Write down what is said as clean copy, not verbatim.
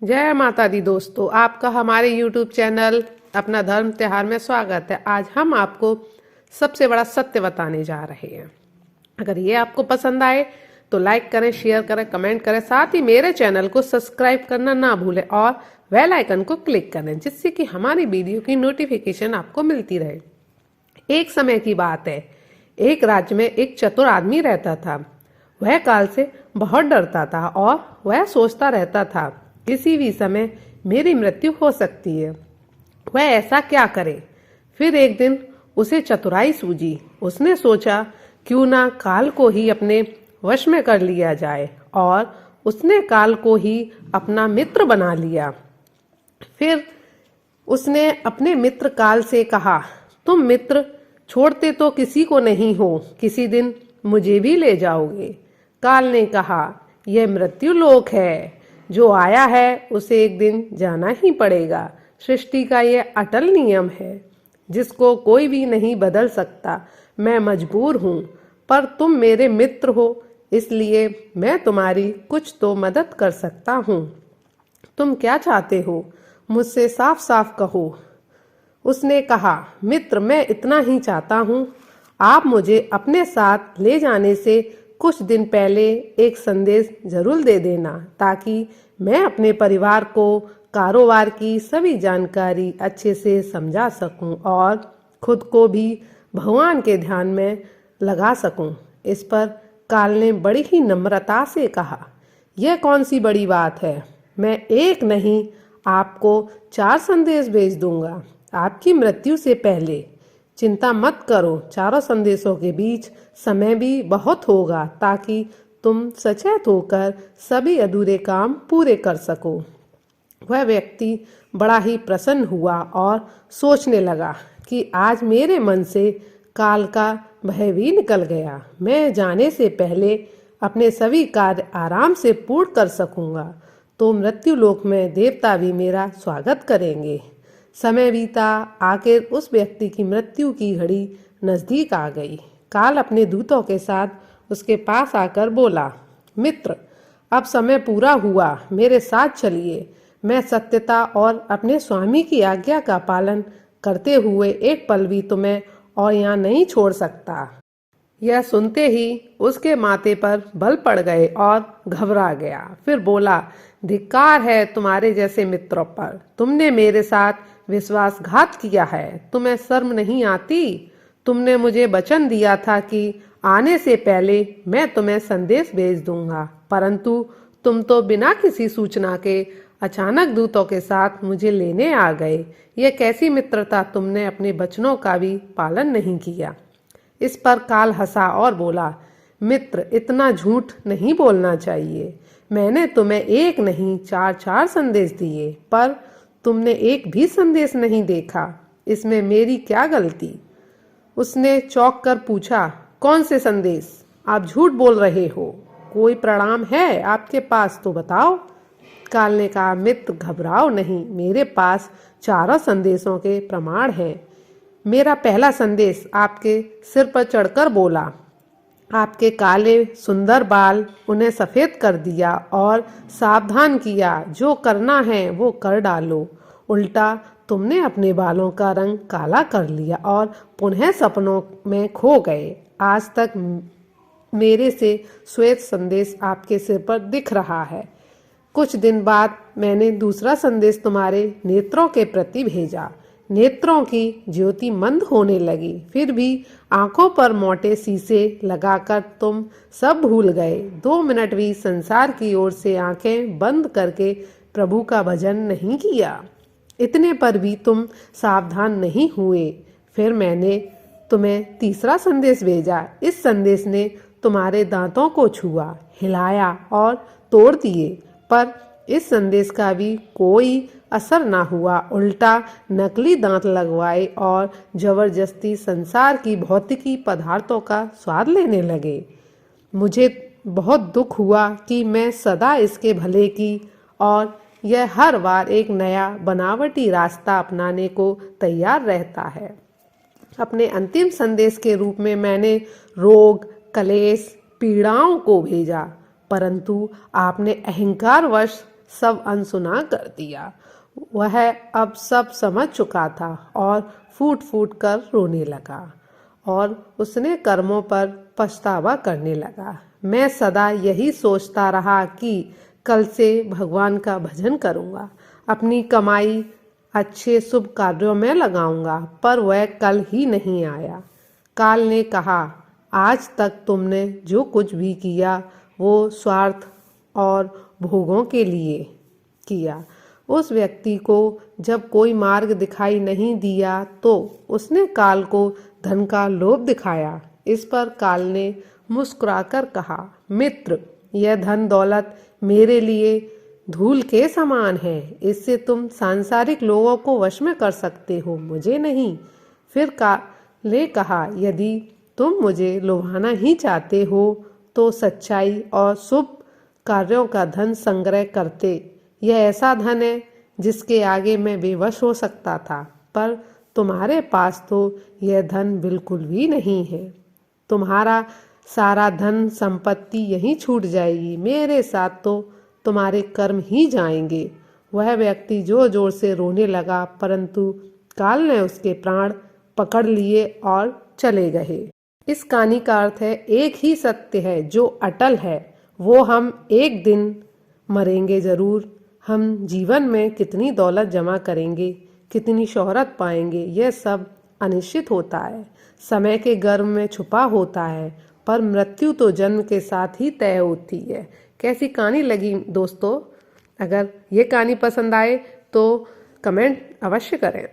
जय माता दी दोस्तों, आपका हमारे YouTube चैनल अपना धर्म त्योहार में स्वागत है। आज हम आपको सबसे बड़ा सत्य बताने जा रहे हैं। अगर ये आपको पसंद आए तो लाइक करें, शेयर करें, कमेंट करें। साथ ही मेरे चैनल को सब्सक्राइब करना ना भूलें और बेल आइकन को क्लिक करें, जिससे कि हमारी वीडियो की नोटिफिकेशन आपको मिलती रहे। एक समय की बात है, एक राज्य में एक चतुर आदमी रहता था। वह काल से बहुत डरता था और वह सोचता रहता था, किसी भी समय मेरी मृत्यु हो सकती है। वह ऐसा क्या करे? फिर एक दिन उसे चतुराई सूझी। उसने सोचा, क्यों ना काल को ही अपने वश में कर लिया जाए, और उसने काल को ही अपना मित्र बना लिया। फिर उसने अपने मित्र काल से कहा, तुम मित्र छोड़ते तो किसी को नहीं हो, किसी दिन मुझे भी ले जाओगे। काल ने कहा, यह मृत्यु लोक है, जो आया है उसे एक दिन जाना ही पड़ेगा। सृष्टि का यह अटल नियम है, जिसको कोई भी नहीं बदल सकता। मैं मजबूर हूँ, पर तुम मेरे मित्र हो, इसलिए मैं तुम्हारी कुछ तो मदद कर सकता हूँ। तुम क्या चाहते हो? मुझसे साफ साफ कहो। उसने कहा, मित्र, मैं इतना ही चाहता हूँ, आप मुझे अपने साथ ले जाने से कुछ दिन पहले एक संदेश जरूर दे देना, ताकि मैं अपने परिवार को कारोबार की सभी जानकारी अच्छे से समझा सकूं और खुद को भी भगवान के ध्यान में लगा सकूं। इस पर काल ने बड़ी ही नम्रता से कहा, यह कौन सी बड़ी बात है? मैं एक नहीं, आपको 4 संदेश भेज दूंगा आपकी मृत्यु से पहले। चिंता मत करो, चारों संदेशों के बीच समय भी बहुत होगा, ताकि तुम सचेत होकर सभी अधूरे काम पूरे कर सको। वह व्यक्ति बड़ा ही प्रसन्न हुआ और सोचने लगा कि आज मेरे मन से काल का भय भी निकल गया। मैं जाने से पहले अपने सभी कार्य आराम से पूर्ण कर सकूंगा, तो मृत्यु लोक में देवता भी मेरा स्वागत करेंगे। समय बीता, आखिर उस व्यक्ति की मृत्यु की घड़ी नजदीक आ गई। काल अपने दूतों के साथ उसके पास आकर बोला, मित्र, अब समय पूरा हुआ, मेरे साथ चलिए। मैं सत्यता और अपने स्वामी की आज्ञा का पालन करते हुए एक पल भी तुम्हें और यहाँ नहीं छोड़ सकता। यह सुनते ही उसके माथे पर बल पड़ गए और घबरा गया। फिर बोला, धिक्कार है तुम्हारे जैसे मित्रों पर, तुमने मेरे साथ विश्वासघात किया है। तुम्हें शर्म नहीं आती? तुमने मुझे वचन दिया था कि आने से पहले मैं तुम्हें संदेश भेज दूंगा, परंतु तुम तो बिना किसी सूचना के अचानक दूतों के साथ मुझे लेने आ गए। यह कैसी मित्रता? तुमने अपने वचनों का भी पालन नहीं किया। इस पर काल हंसा और बोला, मित्र, इतना झूठ नहीं बोलना चाहिए। मैंने तुम्हें एक नहीं 4 संदेश दिए, पर तुमने एक भी संदेश नहीं देखा। इसमें मेरी क्या गलती? उसने चौंक कर पूछा, कौन से संदेश? आप झूठ बोल रहे हो। कोई प्रमाण है आपके पास तो बताओ। काल ने कहा, मित्र, घबराओ नहीं, मेरे पास 4 संदेशों के प्रमाण हैं। मेरा पहला संदेश आपके सिर पर चढ़कर बोला, आपके काले सुंदर बाल उन्हें सफेद कर दिया और सावधान किया, जो करना है वो कर डालो। उल्टा तुमने अपने बालों का रंग काला कर लिया और पुनः सपनों में खो गए। आज तक मेरे से श्वेत संदेश आपके सिर पर दिख रहा है। कुछ दिन बाद मैंने दूसरा संदेश तुम्हारे नेत्रों के प्रति भेजा। नेत्रों की ज्योति मंद होने लगी, फिर भी आंखों पर मोटे शीशे लगाकर तुम सब भूल गए। 2 मिनट भी संसार की ओर से आंखें बंद करके प्रभु का भजन नहीं किया। इतने पर भी तुम सावधान नहीं हुए। फिर मैंने तुम्हें तीसरा संदेश भेजा। इस संदेश ने तुम्हारे दांतों को छुआ, हिलाया और तोड़ दिए, पर इस संदेश का भी कोई असर ना हुआ। उल्टा नकली दांत लगवाए और जबरदस्ती संसार की भौतिकी पदार्थों का स्वाद लेने लगे। मुझे बहुत दुख हुआ कि मैं सदा इसके भले की और यह हर बार एक नया बनावटी रास्ता अपनाने को तैयार रहता है। अपने अंतिम संदेश के रूप में मैंने रोग, कलेश, पीड़ाओं को भेजा, परंतु आपने अहंकारवश सब अनसुना कर दिया। वह अब सब समझ चुका था और फूट फूट कर रोने लगा और उसने कर्मों पर पछतावा करने लगा। मैं सदा यही सोचता रहा कि कल से भगवान का भजन करूंगा, अपनी कमाई अच्छे शुभ कार्यों में लगाऊंगा, पर वह कल ही नहीं आया। काल ने कहा, आज तक तुमने जो कुछ भी किया वो स्वार्थ और भोगों के लिए किया। उस व्यक्ति को जब कोई मार्ग दिखाई नहीं दिया तो उसने काल को धन का लोभ दिखाया। इस पर काल ने मुस्कुराकर कहा, मित्र, यह धन दौलत मेरे लिए धूल के समान है। इससे तुम सांसारिक लोगों को वश में कर सकते हो, मुझे नहीं। फिर काल ने कहा, यदि तुम मुझे लुभाना ही चाहते हो तो सच्चाई और शुभ कार्यों का धन संग्रह करते। यह ऐसा धन है जिसके आगे मैं बेवश हो सकता था, पर तुम्हारे पास तो यह धन बिल्कुल भी नहीं है। तुम्हारा सारा धन संपत्ति यहीं छूट जाएगी, मेरे साथ तो तुम्हारे कर्म ही जाएंगे। वह व्यक्ति जोर जोर से रोने लगा, परंतु काल ने उसके प्राण पकड़ लिए और चले गए। इस कहानी का अर्थ है, एक ही सत्य है जो अटल है, वो हम एक दिन मरेंगे जरूर। हम जीवन में कितनी दौलत जमा करेंगे, कितनी शोहरत पाएंगे, यह सब अनिश्चित होता है, समय के गर्भ में छुपा होता है, पर मृत्यु तो जन्म के साथ ही तय होती है। कैसी कहानी लगी दोस्तों? अगर ये कहानी पसंद आए तो कमेंट अवश्य करें।